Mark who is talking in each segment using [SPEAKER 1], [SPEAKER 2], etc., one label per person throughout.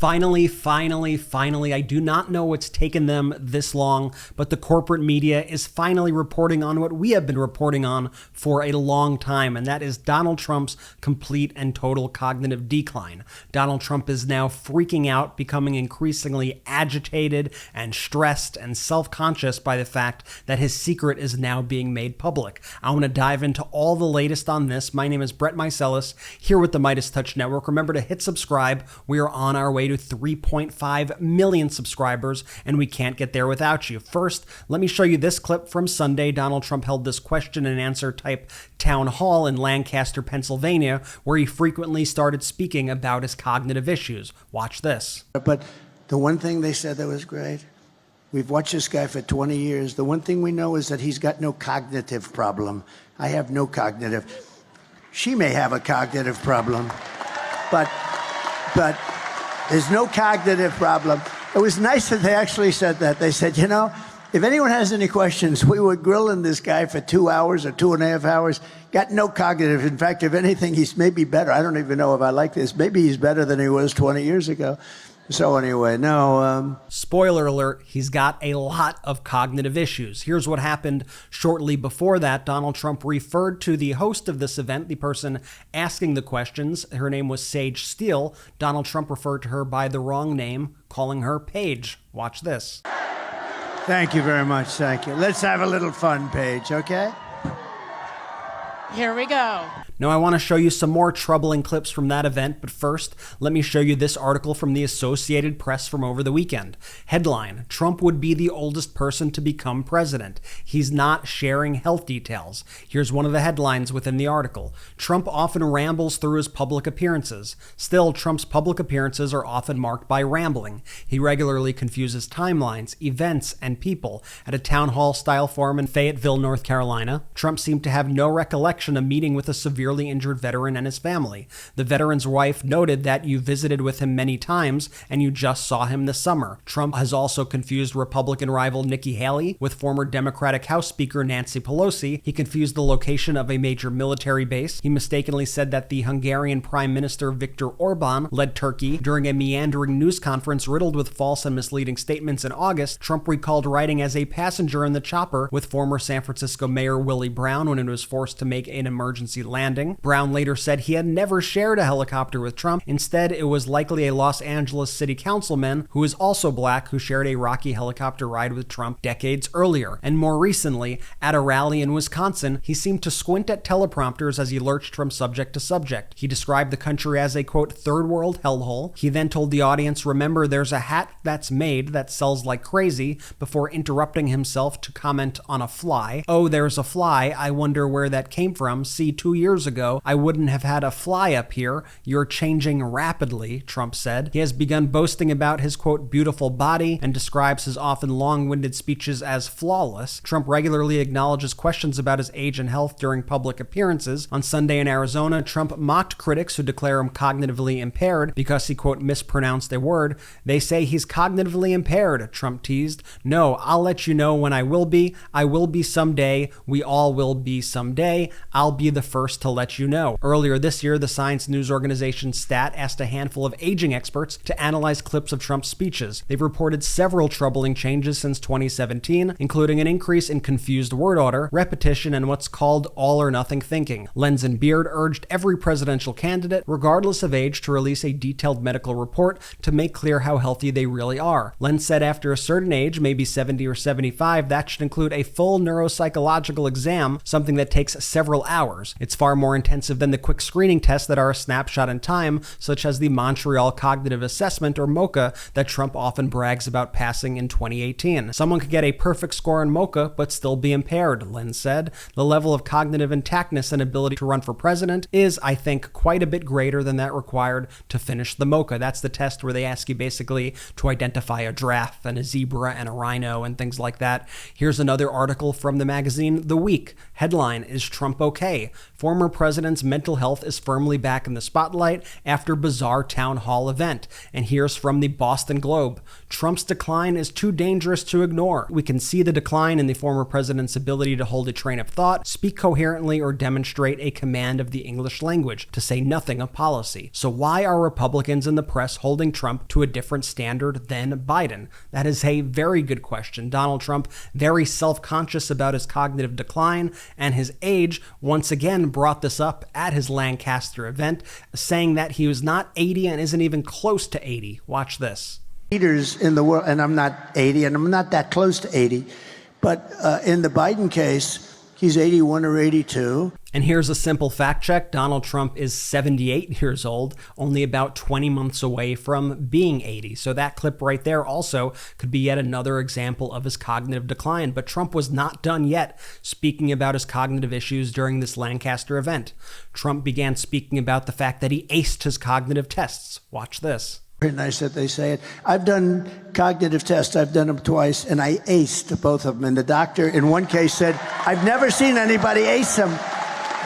[SPEAKER 1] Finally, I do not know what's taken them this long, but the corporate media is finally reporting on what we have been reporting on for a long time, and that is Donald Trump's complete and total cognitive decline. Donald Trump is now freaking out, becoming increasingly agitated and stressed and self-conscious by the fact that his secret is now being made public. I want to dive into all the latest on this. My name is Brett Meiselas, here with the MeidasTouch Network. Remember to hit subscribe. We are on our way to 3.5 million subscribers, and we can't get there without you. First, let me show you this clip from Sunday. Donald Trump held this question and answer type town hall in Lancaster, Pennsylvania, where he frequently started speaking about his cognitive issues. Watch this.
[SPEAKER 2] But the one thing they said that was great, we've watched this guy for 20 years. The one thing we know is that he's got no cognitive problem. I have no cognitive. She may have a cognitive problem, but there's no cognitive problem. It was nice that they actually said that. They said, you know, if anyone has any questions, we were grilling this guy for 2 hours or 2.5 hours. Got no cognitive. In fact, if anything, he's maybe better. I don't even know if I like this. Maybe he's better than he was 20 years ago. So anyway, no.
[SPEAKER 1] Spoiler alert, he's got a lot of cognitive issues. Here's what happened shortly before that. Donald Trump referred to the host of this event, the person asking the questions. Her name was Sage Steele. Donald Trump referred to her by the wrong name, calling her Paige. Watch this.
[SPEAKER 2] Thank you very much. Thank you. Let's have a little fun, Paige, okay?
[SPEAKER 3] Here we go.
[SPEAKER 1] Now, I want to show you some more troubling clips from that event, but first, let me show you this article from the Associated Press from over the weekend. Headline: Trump would be the oldest person to become president. He's not sharing health details. Here's one of the headlines within the article. Trump often rambles through his public appearances. Still, Trump's public appearances are often marked by rambling. He regularly confuses timelines, events, and people. At a town hall-style forum in Fayetteville, North Carolina, Trump seemed to have no recollection of meeting with a severely injured veteran and his family. The veteran's wife noted that you visited with him many times and you just saw him this summer. Trump has also confused Republican rival Nikki Haley with former Democratic House Speaker Nancy Pelosi. He confused the location of a major military base. He mistakenly said that the Hungarian Prime Minister Viktor Orban led Turkey. During a meandering news conference riddled with false and misleading statements in August, Trump recalled riding as a passenger in the chopper with former San Francisco Mayor Willie Brown when it was forced to make an emergency landing. Brown later said he had never shared a helicopter with Trump. Instead, it was likely a Los Angeles city councilman who is also black who shared a rocky helicopter ride with Trump decades earlier. And more recently, at a rally in Wisconsin, he seemed to squint at teleprompters as he lurched from subject to subject. He described the country as a, quote, third world hellhole. He then told the audience, remember, there's a hat that's made that sells like crazy, before interrupting himself to comment on a fly. Oh, there's a fly. I wonder where that came from. See, 2 years ago, I wouldn't have had a fly up here. You're changing rapidly, Trump said. He has begun boasting about his, quote, beautiful body and describes his often long-winded speeches as flawless. Trump regularly acknowledges questions about his age and health during public appearances. On Sunday in Arizona, Trump mocked critics who declare him cognitively impaired because he, quote, mispronounced a word. They say he's cognitively impaired, Trump teased. No, I'll let you know when I will be. I will be someday. We all will be someday. I'll be the first to let you know. Earlier this year, the science news organization STAT asked a handful of aging experts to analyze clips of Trump's speeches. They've reported several troubling changes since 2017, including an increase in confused word order, repetition, and what's called all-or-nothing thinking. Lenz and Beard urged every presidential candidate, regardless of age, to release a detailed medical report to make clear how healthy they really are. Lenz said after a certain age, maybe 70 or 75, that should include a full neuropsychological exam, something that takes several hours. It's far more intensive than the quick screening tests that are a snapshot in time, such as the Montreal Cognitive Assessment, or MOCA, that Trump often brags about passing in 2018. Someone could get a perfect score in MOCA, but still be impaired, Lenz said. The level of cognitive intactness and ability to run for president is, I think, quite a bit greater than that required to finish the MOCA. That's the test where they ask you basically to identify a giraffe and a zebra and a rhino and things like that. Here's another article from the magazine The Week. Headline: Is Trump okay. Former president's mental health is firmly back in the spotlight after bizarre town hall event. And here's from the Boston Globe. Trump's decline is too dangerous to ignore. We can see the decline in the former president's ability to hold a train of thought, speak coherently, or demonstrate a command of the English language, to say nothing of policy. So why are Republicans in the press holding Trump to a different standard than Biden? That is a very good question. Donald Trump, very self-conscious about his cognitive decline and his age, once again brought this up at his Lancaster event, saying that he was not 80 and isn't even close to 80. Watch this.
[SPEAKER 2] Leaders in the world, and I'm not 80, and I'm not that close to 80, but in the Biden case, he's 81 or 82.
[SPEAKER 1] And here's a simple fact check. Donald Trump is 78 years old, only about 20 months away from being 80. So that clip right there also could be yet another example of his cognitive decline. But Trump was not done yet speaking about his cognitive issues during this Lancaster event. Trump began speaking about the fact that he aced his cognitive tests. Watch this.
[SPEAKER 2] Very nice that they say it. I've done cognitive tests. I've done them twice, and I aced both of them. And the doctor, in one case, said, I've never seen anybody ace them.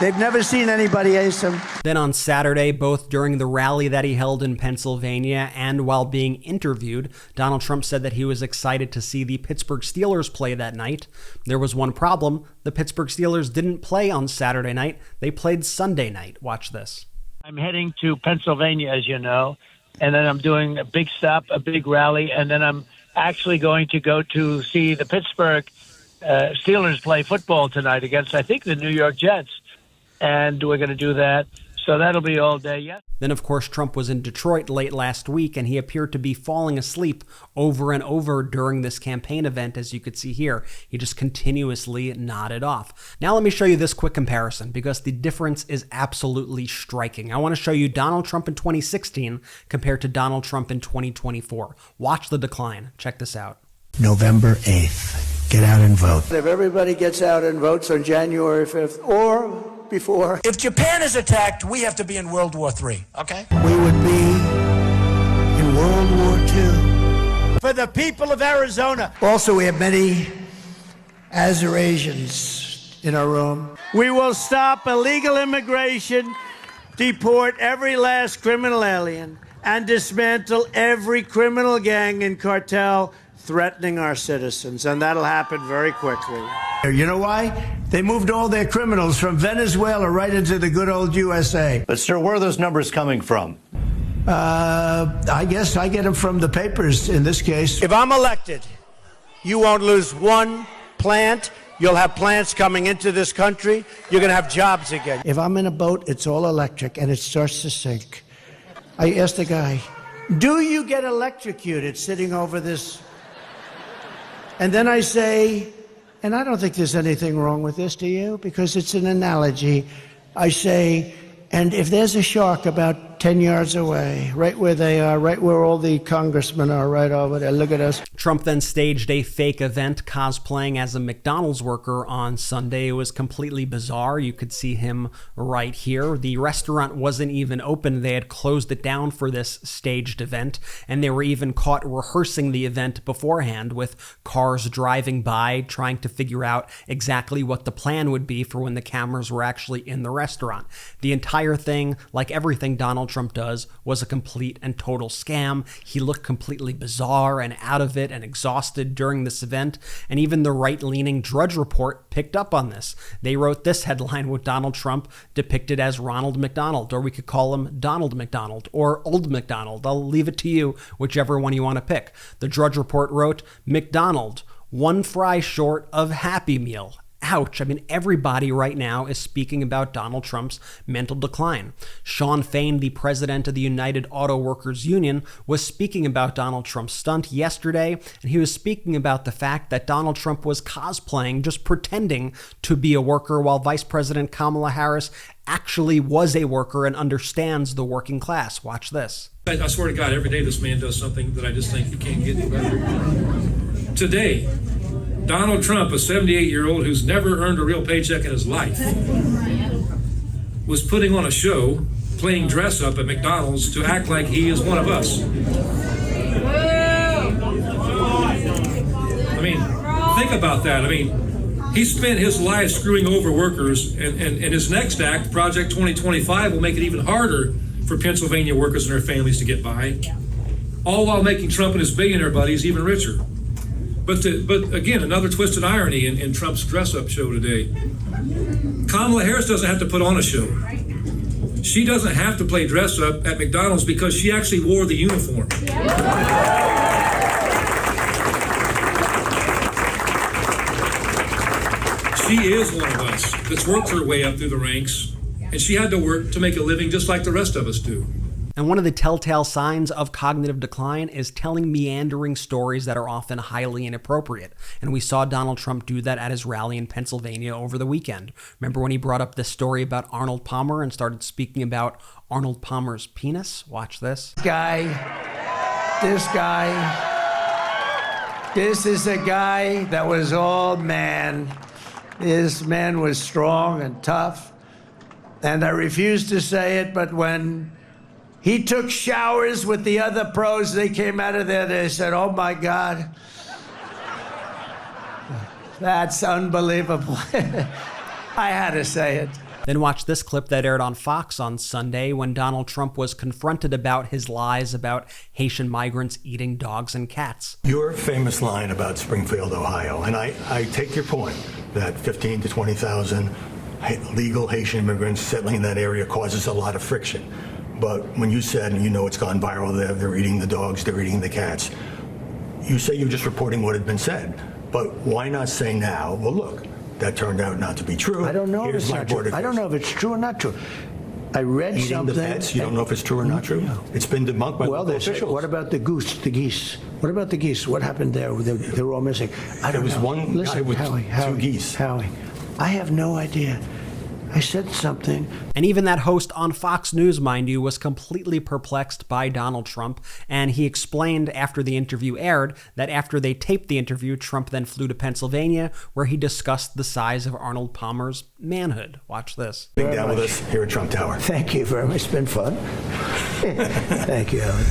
[SPEAKER 2] They've never seen anybody ace them.
[SPEAKER 1] Then on Saturday, both during the rally that he held in Pennsylvania and while being interviewed, Donald Trump said that he was excited to see the Pittsburgh Steelers play that night. There was one problem. The Pittsburgh Steelers didn't play on Saturday night. They played Sunday night. Watch this.
[SPEAKER 4] I'm heading to Pennsylvania, as you know. And then I'm doing a big stop, a big rally, and then I'm actually going to go to see the Pittsburgh Steelers play football tonight against, I think, the New York Jets. And we're going to do that. So that'll be all day, yeah.
[SPEAKER 1] Then, of course, Trump was in Detroit late last week, and he appeared to be falling asleep over and over during this campaign event, as you could see here. He just continuously nodded off. Now let me show you this quick comparison, because the difference is absolutely striking. I want to show you Donald Trump in 2016 compared to Donald Trump in 2024. Watch the decline. Check this out.
[SPEAKER 2] November 8th. Get out and vote. If everybody gets out and votes on January 5th or before.
[SPEAKER 5] If Japan is attacked, we have to be in World War III, okay?
[SPEAKER 2] We would be in World War II.
[SPEAKER 5] For the people of Arizona.
[SPEAKER 2] Also, we have many Azerasians in our room.
[SPEAKER 6] We will stop illegal immigration, deport every last criminal alien, and dismantle every criminal gang and cartel threatening our citizens, and that'll happen very quickly.
[SPEAKER 2] You know why? They moved all their criminals from Venezuela right into the good old USA.
[SPEAKER 7] But, sir, where are those numbers coming from?
[SPEAKER 2] I guess I get them from the papers in this case.
[SPEAKER 6] If I'm elected, you won't lose one plant. You'll have plants coming into this country. You're going to have jobs again.
[SPEAKER 2] If I'm in a boat, it's all electric, and it starts to sink. I asked the guy, do you get electrocuted sitting over this? And then I say, and I don't think there's anything wrong with this, do you? Because it's an analogy. I say, and if there's a shark about 10 yards away, right where they are, right where all the congressmen are, right over there, look at us.
[SPEAKER 1] Trump then staged a fake event cosplaying as a McDonald's worker on Sunday. It was completely bizarre. You could see him right here. The restaurant wasn't even open. They had closed it down for this staged event, and they were even caught rehearsing the event beforehand with cars driving by, trying to figure out exactly what the plan would be for when the cameras were actually in the restaurant. The entire thing, like everything Donald Trump does, was a complete and total scam. He looked completely bizarre and out of it and exhausted during this event, and even the right-leaning Drudge Report picked up on this. They wrote this headline with Donald Trump depicted as Ronald McDonald, or we could call him Donald McDonald or Old McDonald. I'll leave it to you, whichever one you want to pick. The Drudge Report wrote, McDonald, one fry short of Happy Meal. Ouch. I mean, everybody right now is speaking about Donald Trump's mental decline. Sean Fain, the president of the United Auto Workers Union, was speaking about Donald Trump's stunt yesterday, and he was speaking about the fact that Donald Trump was cosplaying, just pretending to be a worker, while Vice President Kamala Harris actually was a worker and understands the working class. Watch this.
[SPEAKER 8] I swear to God, every day this man does something that I just think he can't get any better. Today, Donald Trump, a 78-year-old who's never earned a real paycheck in his life, was putting on a show, playing dress up at McDonald's to act like he is one of us. I mean, think about that. I mean, He spent his life screwing over workers, and his next act, Project 2025, will make it even harder for Pennsylvania workers and their families to get by, all while making Trump and his billionaire buddies even richer. But again, another twisted irony in Trump's dress-up show today. Kamala Harris doesn't have to put on a show. She doesn't have to play dress-up at McDonald's because she actually wore the uniform. She is one of us that's worked her way up through the ranks, and she had to work to make a living just like the rest of us do.
[SPEAKER 1] And one of the telltale signs of cognitive decline is telling meandering stories that are often highly inappropriate. And we saw Donald Trump do that at his rally in Pennsylvania over the weekend. Remember when he brought up this story about Arnold Palmer and started speaking about Arnold Palmer's penis? Watch this.
[SPEAKER 6] This is a guy that was all man. This man was strong and tough. And I refuse to say it, but when he took showers with the other pros, they came out of there, they said, oh my God, that's unbelievable. I had to say it.
[SPEAKER 1] Then watch this clip that aired on Fox on Sunday when Donald Trump was confronted about his lies about Haitian migrants eating dogs and cats.
[SPEAKER 7] Your famous line about Springfield, Ohio, and I take your point that 15 to 20,000 legal Haitian immigrants settling in that area causes a lot of friction. But when you said, and you know it's gone viral, they're eating the dogs, they're eating the cats, you say you're just reporting what had been said. But why not say now, well, look, that turned out not to be true.
[SPEAKER 2] I don't know if it's not true. I don't know if it's true or not true. I read
[SPEAKER 7] Eating
[SPEAKER 2] something.
[SPEAKER 7] the pets, you don't know if it's true or not true? No. It's been debunked by local officials.
[SPEAKER 2] What about the geese? What about the geese? What happened there? They were all missing. I don't know.
[SPEAKER 7] There was one guy with two geese.
[SPEAKER 2] Howie, I have no idea. I said something.
[SPEAKER 1] And even that host on Fox News, mind you, was completely perplexed by Donald Trump. And he explained after the interview aired that after they taped the interview, Trump then flew to Pennsylvania, where he discussed the size of Arnold Palmer's manhood. Watch this.
[SPEAKER 7] Being down with us here at Trump Tower.
[SPEAKER 2] Thank you very much. It's been fun. Thank you, Howard.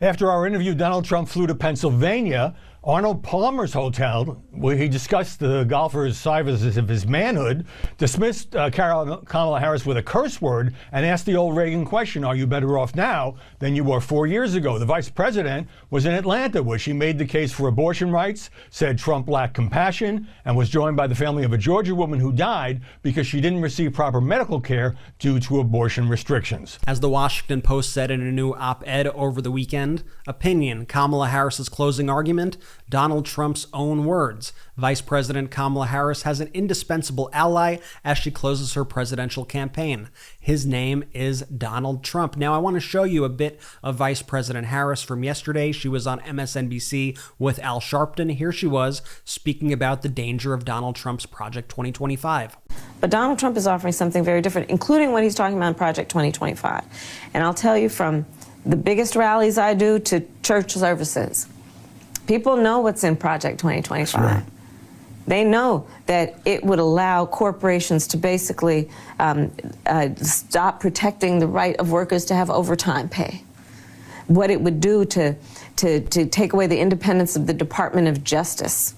[SPEAKER 9] After our interview, Donald Trump flew to Pennsylvania. Arnold Palmer's hotel, where he discussed the golfer's sizes of his manhood, dismissed Kamala Harris with a curse word and asked the old Reagan question, are you better off now than you were 4 years ago? The vice president was in Atlanta, where she made the case for abortion rights, said Trump lacked compassion, and was joined by the family of a Georgia woman who died because she didn't receive proper medical care due to abortion restrictions.
[SPEAKER 1] As the Washington Post said in a new op-ed over the weekend, opinion, Kamala Harris's closing argument, Donald Trump's own words. Vice President Kamala Harris has an indispensable ally as she closes her presidential campaign. His name is Donald Trump. Now, I want to show you a bit of Vice President Harris from yesterday. She was on MSNBC with Al Sharpton. Here she was speaking about the danger of Donald Trump's Project 2025.
[SPEAKER 10] But Donald Trump is offering something very different, including what he's talking about in Project 2025. And I'll tell you, from the biggest rallies I do to church services, people know what's in Project 2025. Right. They know that it would allow corporations to basically stop protecting the right of workers to have overtime pay. What it would do to take away the independence of the Department of Justice.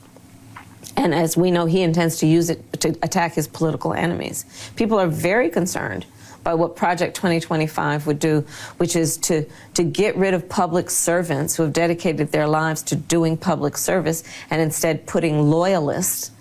[SPEAKER 10] And as we know, he intends to use it to attack his political enemies. People are very concerned by what Project 2025 would do, which is to get rid of public servants who have dedicated their lives to doing public service and instead putting loyalists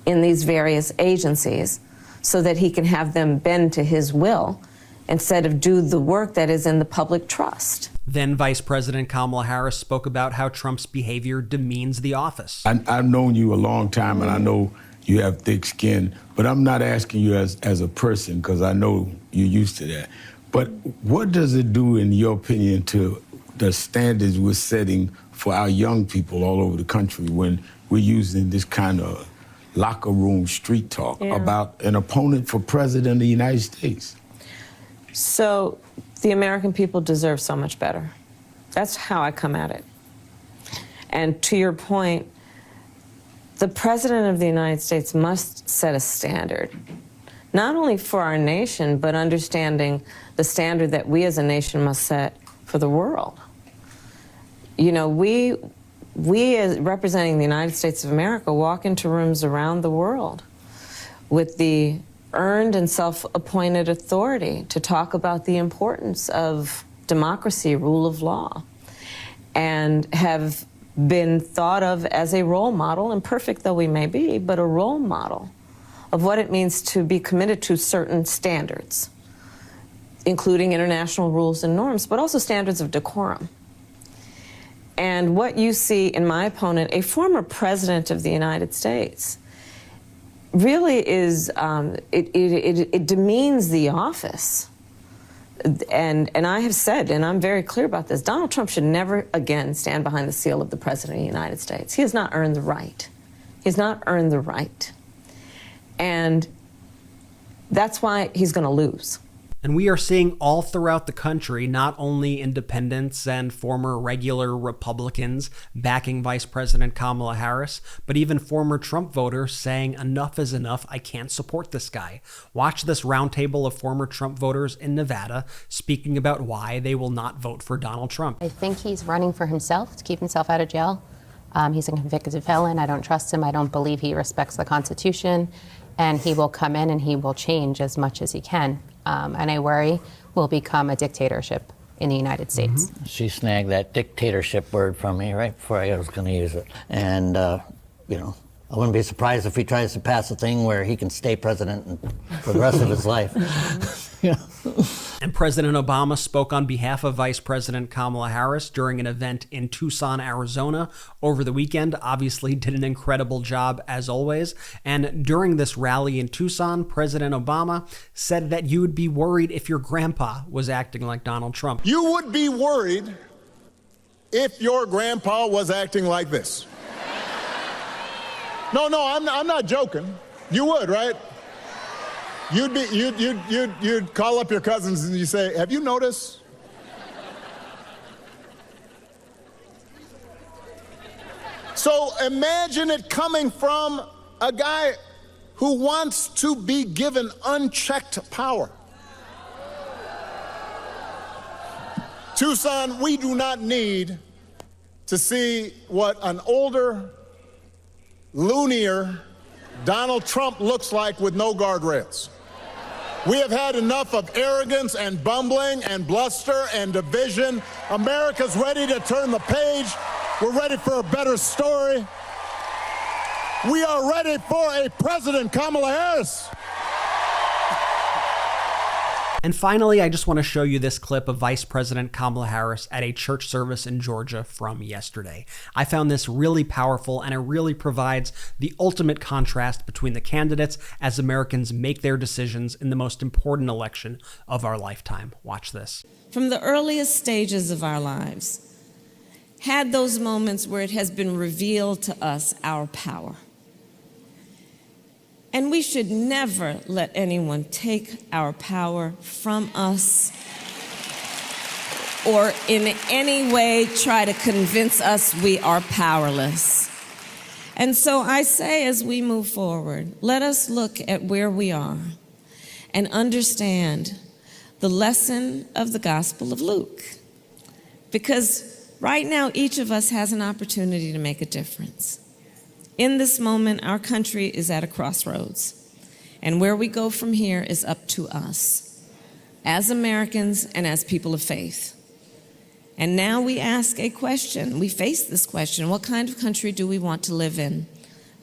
[SPEAKER 10] in these various agencies so that he can have them bend to his will instead of do the work that is in the public trust.
[SPEAKER 1] Then Vice President Kamala Harris spoke about how Trump's behavior demeans the office.
[SPEAKER 11] I've known you a long time, and I know you have thick skin, but I'm not asking you as a person, because I know you're used to that. But what does it do, in your opinion, to the standards we're setting for our young people all over the country when we're using this kind of locker room street talk about an opponent for president of the United States?
[SPEAKER 10] So the American people deserve so much better. That's how I come at it. And to your point, the President of the United States must set a standard, not only for our nation, but understanding the standard that we as a nation must set for the world. You know, we we, as representing the United States of America, walk into rooms around the world with the earned and self-appointed authority to talk about the importance of democracy, rule of law, and have been thought of as a role model, imperfect though we may be, but a role model of what it means to be committed to certain standards, including international rules and norms, but also standards of decorum. And what you see in my opponent, a former president of the United States, really is, it demeans the office. And I have said, and I'm very clear about this, Donald Trump should never again stand behind the seal of the President of the United States. He has not earned the right. He has not earned the right. And that's why he's going to lose.
[SPEAKER 1] And we are seeing all throughout the country, not only independents and former regular Republicans backing Vice President Kamala Harris, but even former Trump voters saying enough is enough, I can't support this guy. Watch this roundtable of former Trump voters in Nevada speaking about why they will not vote for Donald Trump.
[SPEAKER 12] I think he's running for himself to keep himself out of jail. He's a convicted felon. I don't trust him. I don't believe he respects the Constitution. And he will come in and he will change as much as he can. And I worry will become a dictatorship in the United States.
[SPEAKER 13] Mm-hmm. She snagged that dictatorship word from me right before I was going to use it. And, you know, I wouldn't be surprised if he tries to pass a thing where he can stay president for the rest of his life. Yeah.
[SPEAKER 1] And President Obama spoke on behalf of Vice President Kamala Harris during an event in Tucson, Arizona over the weekend. Obviously did an incredible job as always. And during this rally in Tucson, President Obama said that you would be worried if your grandpa was acting like Donald Trump.
[SPEAKER 14] You would be worried if your grandpa was acting like this. No, I'm not joking. You would, right? You'd call up your cousins and you say, have you noticed? So imagine it coming from a guy who wants to be given unchecked power. Tucson, we do not need to see what an older, loonier Donald Trump looks like with no guardrails. We have had enough of arrogance and bumbling and bluster and division. America's ready to turn the page. We're ready for a better story. We are ready for a President Kamala Harris.
[SPEAKER 1] And finally, I just want to show you this clip of Vice President Kamala Harris at a church service in Georgia from yesterday. I found this really powerful, and it really provides the ultimate contrast between the candidates as Americans make their decisions in the most important election of our lifetime. Watch this.
[SPEAKER 10] From the earliest stages of our lives, had those moments where it has been revealed to us our power. And we should never let anyone take our power from us or in any way try to convince us we are powerless. And so I say, as we move forward, let us look at where we are and understand the lesson of the Gospel of Luke. Because right now, each of us has an opportunity to make a difference. In this moment, our country is at a crossroads, and where we go from here is up to us, as Americans and as people of faith. And now we ask a question, we face this question, what kind of country do we want to live in?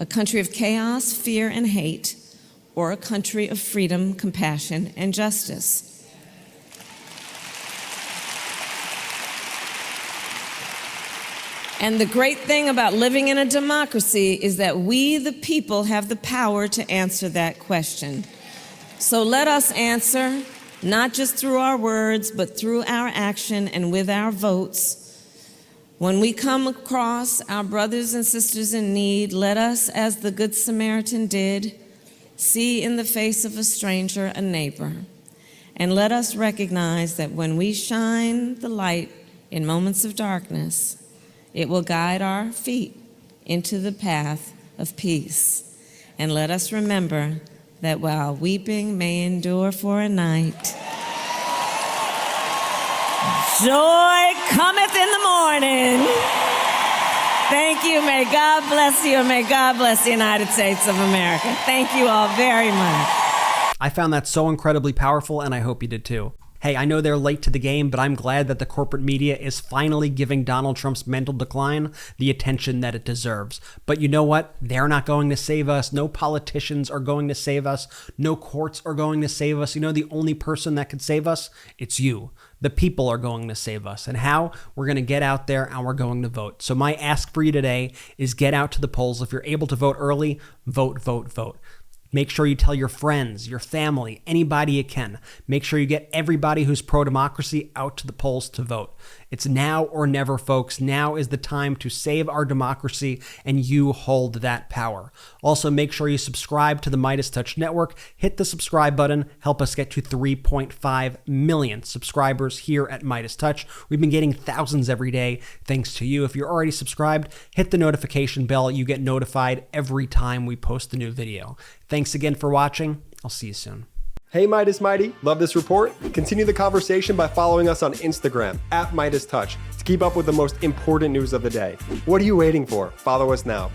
[SPEAKER 10] A country of chaos, fear, and hate, or a country of freedom, compassion, and justice? And the great thing about living in a democracy is that we, the people, have the power to answer that question. So let us answer, not just through our words, but through our action and with our votes. When we come across our brothers and sisters in need, let us, as the Good Samaritan did, see in the face of a stranger a neighbor. And let us recognize that when we shine the light in moments of darkness, it will guide our feet into the path of peace. And let us remember that while weeping may endure for a night, joy cometh in the morning. Thank you. May God bless you, and may God bless the United States of America. Thank you all very much.
[SPEAKER 1] I found that so incredibly powerful, and I hope you did too. Hey, I know they're late to the game, but I'm glad that the corporate media is finally giving Donald Trump's mental decline the attention that it deserves. But you know what? They're not going to save us. No politicians are going to save us. No courts are going to save us. You know, the only person that could save us, it's you. The people are going to save us. And how? We're going to get out there and we're going to vote. So my ask for you today is get out to the polls. If you're able to vote early, vote, vote, vote. Make sure you tell your friends, your family, anybody you can. Make sure you get everybody who's pro-democracy out to the polls to vote. It's now or never, folks. Now is the time to save our democracy, and you hold that power. Also, make sure you subscribe to the MeidasTouch Network. Hit the subscribe button. Help us get to 3.5 million subscribers here at MeidasTouch. We've been getting thousands every day thanks to you. If you're already subscribed, hit the notification bell. You get notified every time we post a new video. Thanks again for watching. I'll see you soon.
[SPEAKER 15] Hey Meidas Mighty, love this report? Continue the conversation by following us on Instagram @MeidasTouch to keep up with the most important news of the day. What are you waiting for? Follow us now.